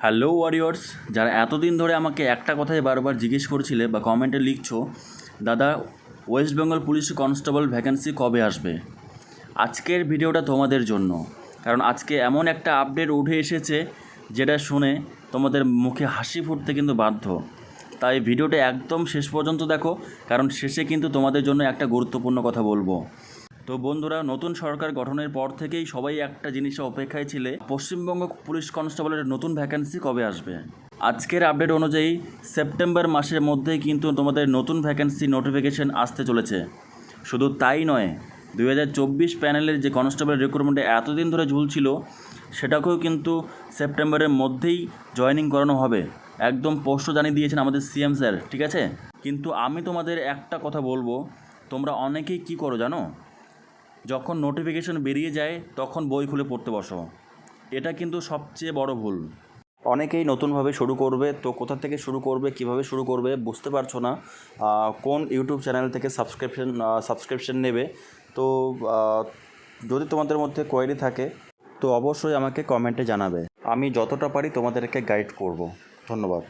Hello Warriors, যারা এতদিন ধরে আমাকে একটা কথাই বারবার জিজ্ঞেস করছিলে বা কমেন্টে লিখছো, দাদা West Bengal police constable vacancy কবে আসবে। আজকের ভিডিওটা তোমাদের জন্য, কারণ আজকে এমন একটা আপডেট উঠে এসেছে যেটা শুনে তোমাদের মুখে হাসি ফুটতে কিন্তু বাধ্য। তাই ভিডিওটা একদম শেষ পর্যন্ত দেখো, কারণ শেষে কিন্তু তোমাদের জন্য একটা গুরুত্বপূর্ণ কথা বলবো। তো বন্ধুরা, নতুন সরকার গঠনের পর থেকেই সবাই একটা জিনিসের অপেক্ষায় ছিলে, পশ্চিমবঙ্গ পুলিশ কনস্টেবলের নতুন ভ্যাকেন্সি কবে আসবে। আজকের আপডেট অনুযায়ী সেপ্টেম্বর মাসের মধ্যেই কিন্তু তোমাদের নতুন ভ্যাকেন্সি নোটিফিকেশন আসতে চলেছে। শুধু তাই নয়, 2024 প্যানেলের যে কনস্টেবল রিক্রুটমেন্টে এতদিন ধরে ঝুলছিল, সেটাকেও কিন্তু সেপ্টেম্বরের মধ্যেই জয়েনিং করানো হবে। একদম স্পষ্ট জানিয়ে দিয়েছেন আমাদের সিএম স্যার, ঠিক আছে। কিন্তু আমি তোমাদের একটা কথা বলবো, তোমরা অনেকেই কি করো জানো, যখন নোটিফিকেশন বেরিয়ে যায় তখন বই খুলে পড়তে বসো। এটা কিন্তু সবচেয়ে বড় ভুল। অনেকেই নতুনভাবে শুরু করবে, তো কোথা থেকে শুরু করবে, কিভাবে শুরু করবে বুঝতে পারছো না, কোন ইউটিউব চ্যানেল থেকে সাবস্ক্রিপশন নেবে। তো যদি তোমাদের মধ্যে কোয়েরি থাকে তো অবশ্যই আমাকে কমেন্টে জানাবে, আমি যতটা পারি তোমাদেরকে গাইড করব। ধন্যবাদ।